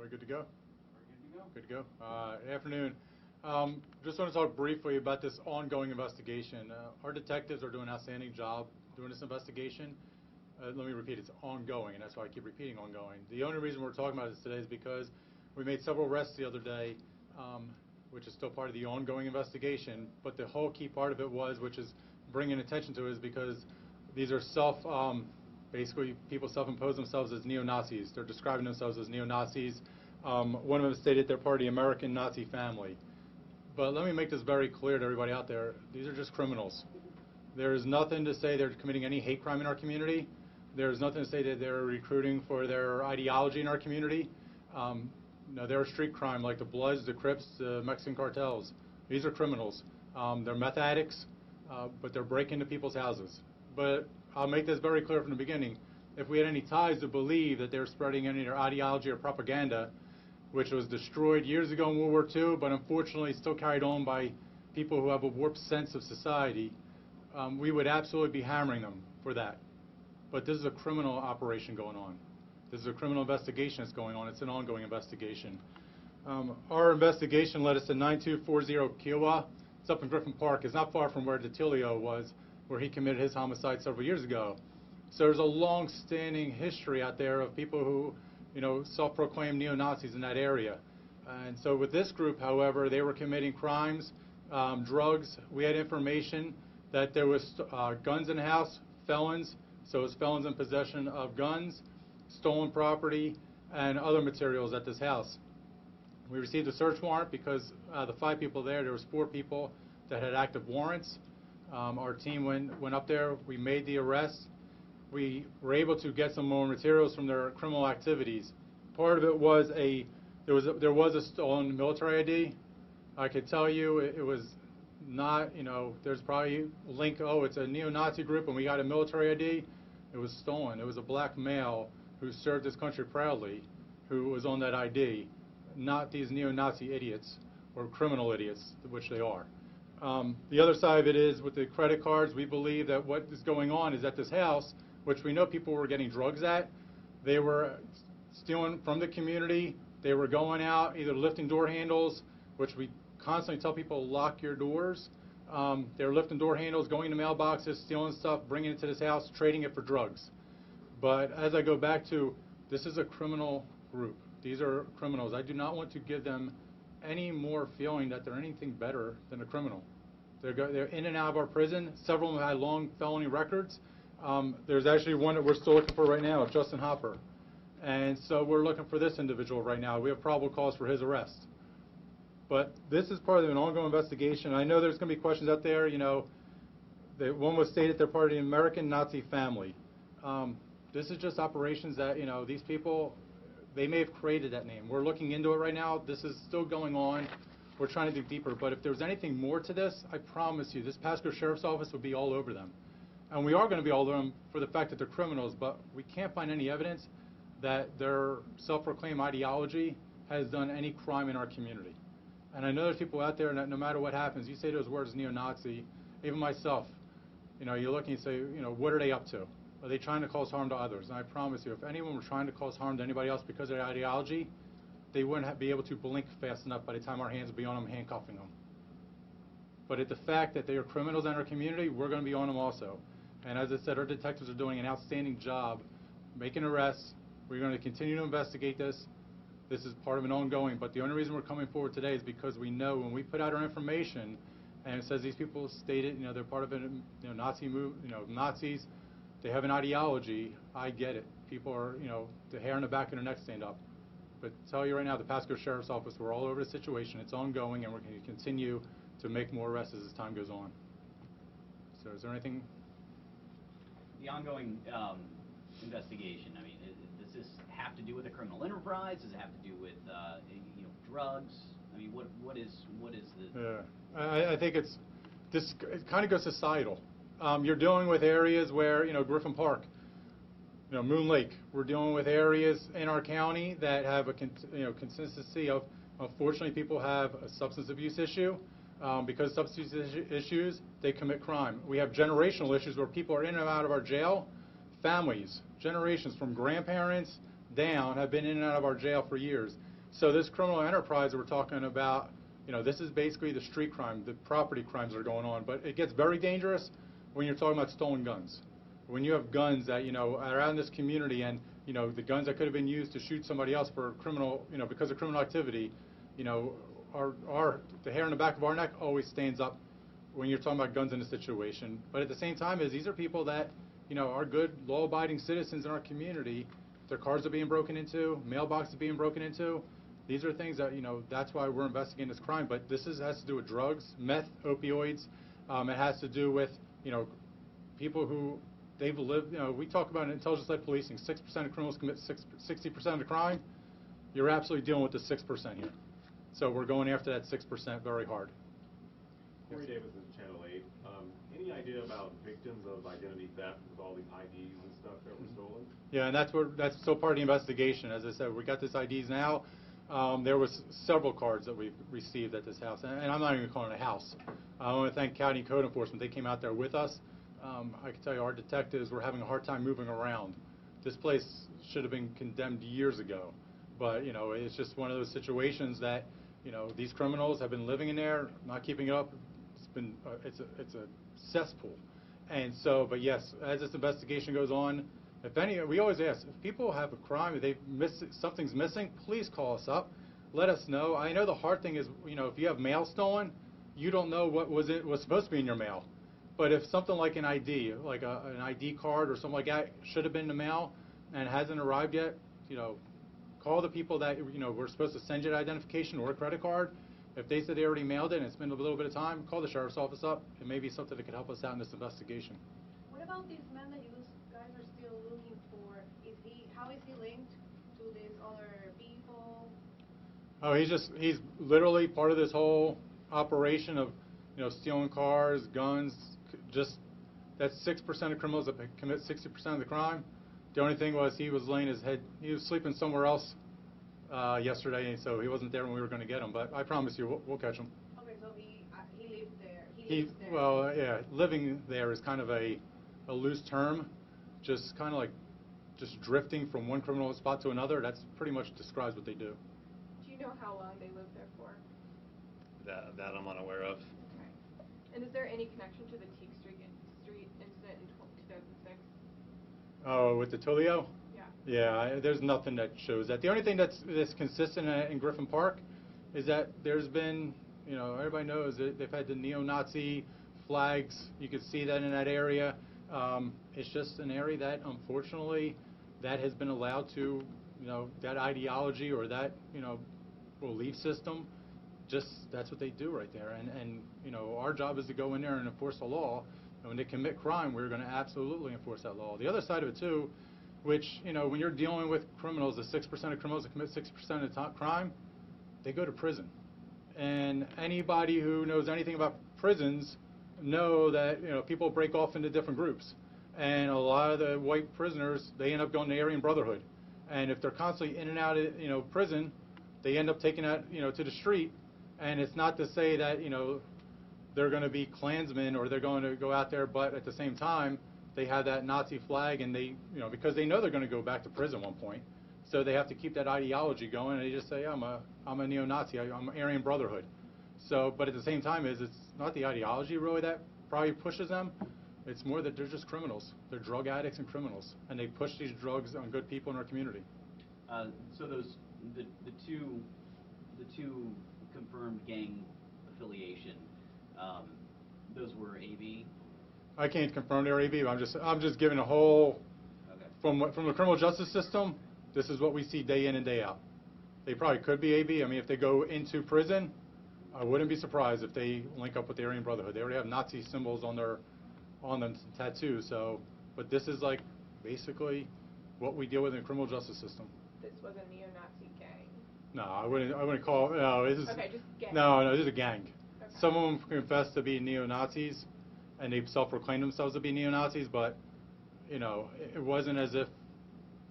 we good to go? We're good to go. Good to go. Good afternoon. Just want to talk briefly about this ongoing investigation. Our detectives are doing an outstanding job doing this investigation. Let me repeat, it's ongoing, and that's why I keep repeating ongoing. The only reason we're talking about this today is because we made several arrests the other day, which is still part of the ongoing investigation, but the whole key part of it was, which is bringing attention to, is because these are basically people self-impose themselves as neo-Nazis. They're describing themselves as neo-Nazis. One of them stated they're part of the American Nazi family. But let me make this very clear to everybody out there. These are just criminals. There is nothing to say they're committing any hate crime in our community. There's nothing to say that they're recruiting for their ideology in our community. No, they're a street crime like the Bloods, the Crips, the Mexican cartels. These are criminals. They're meth addicts, but they're breaking into people's houses. But I'll make this very clear from the beginning. If we had any ties to believe that they're spreading any of their ideology or propaganda, which was destroyed years ago in World War II, but unfortunately still carried on by people who have a warped sense of society, we would absolutely be hammering them for that. But this is a criminal operation going on. This is a criminal investigation that's going on. It's an ongoing investigation. Our investigation led us to 9240 Kiowa. It's up in Griffin Park. It's not far from where DeTilio was, where he committed his homicide several years ago. So there's a long-standing history out there of people who, self-proclaimed neo-Nazis in that area. And so with this group, however, they were committing crimes, drugs. We had information that there was guns in the house, felons. So it was felons in possession of guns, stolen property, and other materials at this house. We received a search warrant because the 5 people there was 4 people that had active warrants. Our team went up there. We made the arrest. We were able to get some more materials from their criminal activities. Part of it was there was a stolen military ID. I could tell you it was not, there's probably a link, it's a neo-Nazi group and we got a military ID. It was stolen. It was a black male who served this country proudly who was on that ID, not these neo-Nazi idiots or criminal idiots, which they are. The other side of it is with the credit cards, we believe that what is going on is at this house, which we know people were getting drugs at, they were stealing from the community. They were going out, either lifting door handles, which we constantly tell people, lock your doors. They were lifting door handles, going to mailboxes, stealing stuff, bringing it to this house, trading it for drugs. But as I go back to, this is a criminal group. These are criminals. I do not want to give them any more feeling that they're anything better than a criminal. They're in and out of our prison. Several of them had long felony records. There's actually one that we're still looking for right now, Justin Hopper. And so we're looking for this individual right now. We have probable cause for his arrest. But this is part of an ongoing investigation. I know there's going to be questions out there, that one was stated they're part of the American Nazi family. This is just operations that, these people, they may have created that name. We're looking into it right now. This is still going on. We're trying to dig deeper. But if there's anything more to this, I promise you, this Pasco Sheriff's Office will be all over them. And we are going to be all over them for the fact that they're criminals, but we can't find any evidence that their self-proclaimed ideology has done any crime in our community. And I know there's people out there that no matter what happens, you say those words neo-Nazi, even myself, you look and you say, what are they up to? Are they trying to cause harm to others? And I promise you, if anyone were trying to cause harm to anybody else because of their ideology, they wouldn't be able to blink fast enough by the time our hands would be on them, handcuffing them. But at the fact that they are criminals in our community, we're going to be on them also. And as I said, our detectives are doing an outstanding job making arrests. We're going to continue to investigate this. This is part of an ongoing, but the only reason we're coming forward today is because we know when we put out our information and it says these people stated, they're part of a Nazi move, Nazis, they have an ideology. I get it. People are, the hair on the back of their neck stand up. But I tell you right now, the Pasco Sheriff's Office, we're all over the situation. It's ongoing, and we're going to continue to make more arrests as time goes on. So is there anything? The ongoing investigation, does this have to do with a criminal enterprise? Does it have to do with drugs? What is the? Yeah, I think it kind of goes societal. You're dealing with areas where Griffin Park, Moon Lake. We're dealing with areas in our county that have a consistency of, unfortunately, people have a substance abuse issue. Because of substance issues, they commit crime. We have generational issues where people are in and out of our jail. Families, generations from grandparents down, have been in and out of our jail for years. So this criminal enterprise that we're talking about, this is basically the street crime, the property crimes that are going on. But it gets very dangerous when you're talking about stolen guns. When you have guns that, are out in this community and, the guns that could have been used to shoot somebody else for criminal, because of criminal activity, the hair on the back of our neck always stands up when you're talking about guns in a situation. But at the same time, these are people that, are good, law-abiding citizens in our community. Their cars are being broken into, mailboxes being broken into. These are things that, that's why we're investigating this crime. But this has to do with drugs, meth, opioids. It has to do with, people who they've lived, we talk about intelligence-led policing. 6% of criminals commit 60% of the crime. You're absolutely dealing with the 6% here. So we're going after that 6% very hard. Corey Davidson, Channel 8. Any idea about victims of identity theft with all these IDs and stuff that were stolen? Yeah, and that's still part of the investigation. As I said, we got these IDs now. There was several cards that we've received at this house, and I'm not even calling it a house. I want to thank County Code Enforcement. They came out there with us. I can tell you our detectives were having a hard time moving around. This place should have been condemned years ago, but it's just one of those situations that these criminals have been living in there, not keeping it up. It's a cesspool, and so. But yes, as this investigation goes on, we always ask if people have a crime, if something's missing, please call us up, let us know. I know the hard thing is, if you have mail stolen, you don't know what was supposed to be in your mail. But if something like an ID, like an ID card or something like that, should have been in the mail and hasn't arrived yet, call the people that we're supposed to send you an identification or a credit card. If they said they already mailed it and it's been a little bit of time, call the sheriff's office up. It may be something that could help us out in this investigation. What about this man that you guys are still looking for? How is he linked to these other people? Oh, he's literally part of this whole operation of stealing cars, guns. Just that's 6% of criminals that commit 60% of the crime. The only thing was he was laying his head. He was sleeping somewhere else yesterday, and so he wasn't there when we were going to get him. But I promise you, we'll catch him. Okay, so he lives there. He lives there. Well, yeah, living there is kind of a loose term. Just kind of like just drifting from one criminal spot to another. That's pretty much describes what they do. Do you know how long they lived there for? That I'm unaware of. Okay. And is there any connection to the Teague Street incident in 2006? Oh, with the Tulio? Yeah. Yeah, there's nothing that shows that. The only thing that's consistent in Griffin Park is that there's been, everybody knows that they've had the neo-Nazi flags. You can see that in that area. It's just an area that, unfortunately, that has been allowed to, that ideology or that, belief system, just that's what they do right there. And our job is to go in there and enforce the law. And when they commit crime, we're going to absolutely enforce that law. The other side of it, too, which, when you're dealing with criminals, the 6% of criminals that commit 6% of the crime, they go to prison. And anybody who knows anything about prisons know that, people break off into different groups. And a lot of the white prisoners, they end up going to Aryan Brotherhood. And if they're constantly in and out of, prison, they end up taking that, to the street. And it's not to say that, they're going to be Klansmen or they're going to go out there, but at the same time, they have that Nazi flag and they, because they know they're going to go back to prison at one point. So they have to keep that ideology going, and they just say, I'm a neo-Nazi, I'm Aryan Brotherhood. So, but at the same time, it's not the ideology really that probably pushes them. It's more that they're just criminals. They're drug addicts and criminals, and they push these drugs on good people in our community. So the two confirmed gang affiliation, those were AB. I can't confirm they're AB. But I'm just giving a whole Okay. from the criminal justice system. This is what we see day in and day out. They probably could be AB. I mean, if they go into prison, I wouldn't be surprised if they link up with the Aryan Brotherhood. They already have Nazi symbols on them tattoos. So, but this is like basically what we deal with in the criminal justice system. This was a neo-Nazi gang. No, I wouldn't call. No, this is. Okay, just gang. No, this is a gang. Okay. Some of them confess to be neo-Nazis, and they self-proclaim themselves to be neo-Nazis, but it wasn't as if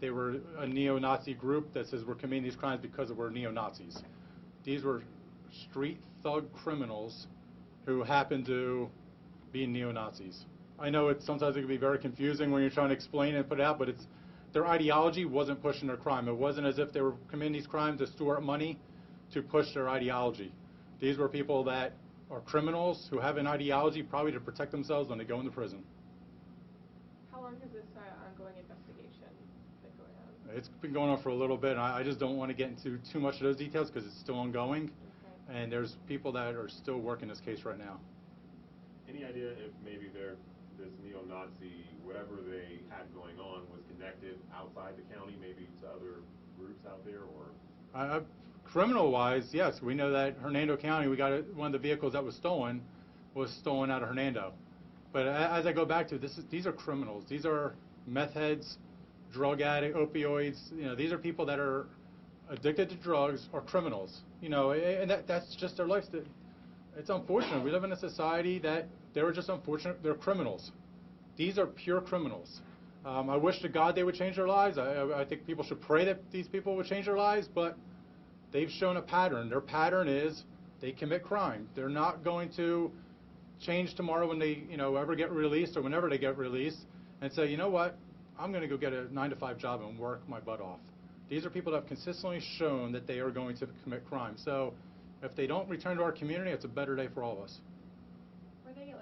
they were a neo-Nazi group that says we're committing these crimes because we're neo-Nazis. These were street thug criminals who happened to be neo-Nazis. I know sometimes it can be very confusing when you're trying to explain it and put it out, but their ideology wasn't pushing their crime. It wasn't as if they were committing these crimes to store up money to push their ideology. These were people that are criminals who have an ideology probably to protect themselves when they go into prison. How long has this ongoing investigation been going on? It's been going on for a little bit, and I just don't want to get into too much of those details because it's still ongoing, Okay. and there's people that are still working this case right now. Any idea if maybe this neo-Nazi, whatever they had going on, was connected outside the county, maybe to other groups out there, or? Criminal-wise, yes, we know that Hernando County, we got one of the vehicles that was stolen out of Hernando. But as I go back to these are criminals. These are meth heads, drug addicts, opioids. These are people that are addicted to drugs or criminals. And that's just their life. It's unfortunate. We live in a society that they were just unfortunate. They're criminals. These are pure criminals. I wish to God they would change their lives. I think people should pray that these people would change their lives, but they've shown a pattern. Their pattern is they commit crime. They're not going to change tomorrow when they, ever get released or whenever they get released and say, you know what, I'm going to go get a 9-to-5 job and work my butt off. These are people that have consistently shown that they are going to commit crime. So if they don't return to our community, it's a better day for all of us. Were they,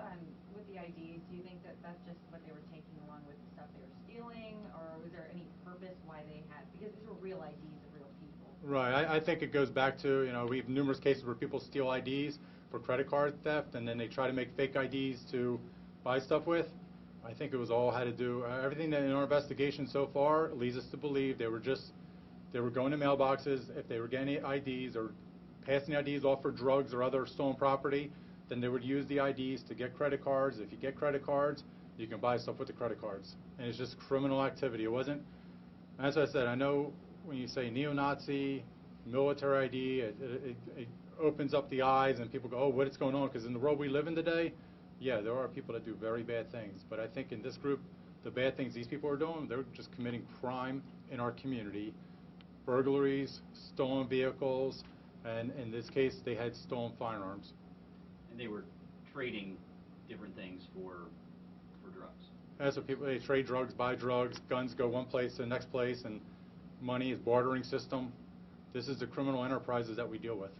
with the IDs, do you think that that's just what they were taking along with the stuff they were stealing, or was there any purpose why they had, because these were real IDs of real people? Right. I think it goes back to, we have numerous cases where people steal IDs for credit card theft, and then they try to make fake IDs to buy stuff with. I think it was all had to do, everything that in our investigation so far leads us to believe they were going to mailboxes. If they were getting IDs or passing IDs off for drugs or other stolen property, then they would use the IDs to get credit cards. If you get credit cards, you can buy stuff with the credit cards. And it's just criminal activity. It wasn't, as I said, I know when you say neo-Nazi, military ID, it opens up the eyes and people go, oh, what is going on? Because in the world we live in today, yeah, there are people that do very bad things. But I think in this group, the bad things these people are doing, they're just committing crime in our community. Burglaries, stolen vehicles, and in this case, they had stolen firearms. And they were trading different things for drugs. That's what people, they trade drugs, buy drugs, guns go one place to the next place, and money is bartering system. This is the criminal enterprises that we deal with.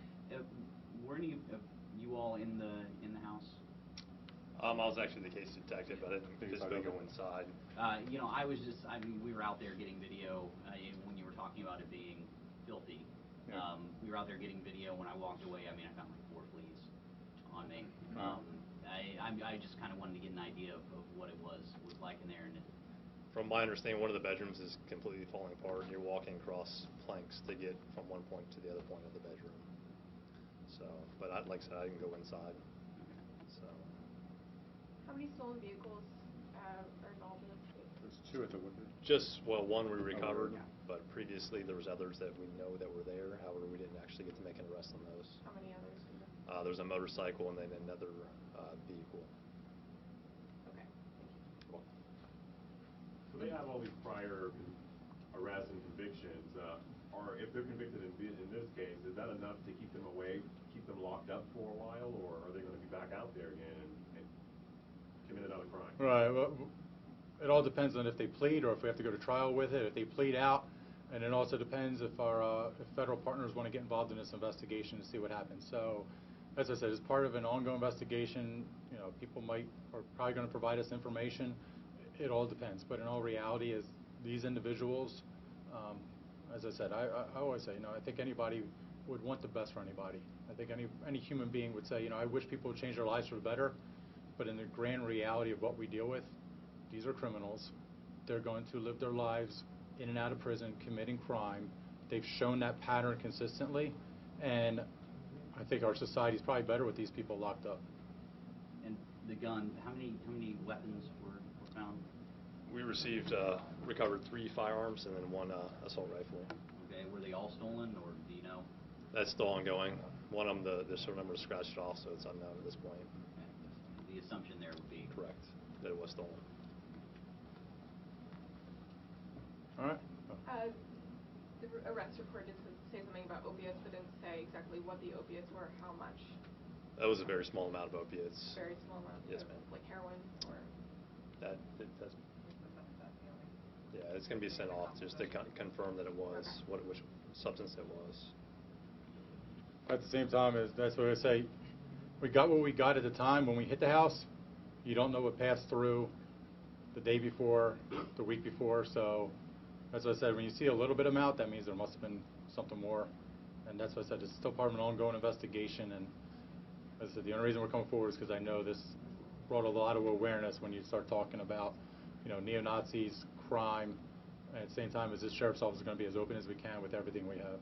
Weren't you all in the house? I was actually the case detective. I didn't physically go inside. We were out there getting video when you were talking about it being filthy. Yeah. We were out there getting video. When I walked away, I found like 4 fleas on me. I just kind of wanted to get an idea of what it was like in there. And From my understanding, one of the bedrooms is completely falling apart, and you're walking across planks to get from one point to the other point of the bedroom. So, but like I said, I didn't go inside. So. How many stolen vehicles are involved in this case? There's 2 at the window. One we recovered, yeah. but previously there was others that we know that were there. However, we didn't actually get to make an arrest on those. How many others do you know? There's a motorcycle and then another vehicle. Okay, thank you. So they have all these prior arrests and convictions. Or if they're convicted in this case, is that enough to keep them away, keep them locked up for a while, or are they going to be back out there again and commit another crime? Right. Well, it all depends on if they plead or if we have to go to trial with it. If they plead out, and it also depends if our if federal partners want to get involved in this investigation to see what happens. So, as I said, as part of an ongoing investigation, people are probably going to provide us information. It all depends. But in all reality, is these individuals, as I said, I always say, I think anybody would want the best for anybody. I think any human being would say, I wish people would change their lives for the better. But in the grand reality of what we deal with, these are criminals. They're going to live their lives in and out of prison, committing crime. They've shown that pattern consistently, and I think our society is probably better with these people locked up. And the gun, how many weapons were found? We recovered 3 firearms and then 1 assault rifle. Okay, were they all stolen, or do you know? That's still ongoing. One of them, the serial number is scratched off, so it's unknown at this point. Okay. The assumption there would be Correct, that it was stolen. All right. The arrest report did say something about opiates, but didn't say exactly what the opiates were, how much. That was a very small amount of opiates. Very small amount. Yes, Sort of ma'am. like heroin, or. That's Yeah, it's going to be sent off just to confirm that it was, which substance it was. At the same time, that's what I say, we got what we got at the time when we hit the house. You don't know what passed through the day before, the week before, so that's what I said, when you see a little bit amount, that means there must have been something more. And that's what I said, it's still part of an ongoing investigation, and as I said, the only reason we're coming forward is because I know this brought a lot of awareness when you start talking about, neo-Nazis, crime, and at the same time as this sheriff's office is going to be as open as we can with everything we have.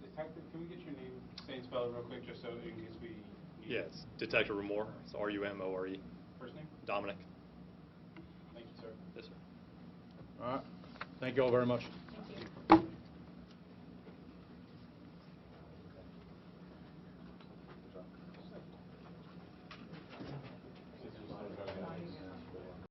Detective, can we get your name, say and spell it real quick, just so in case we need Yeah, it's Detective Rumore. It's R-U-M-O-R-E. First name? Dominic. Thank you, sir. Yes, sir. All right, thank you all very much.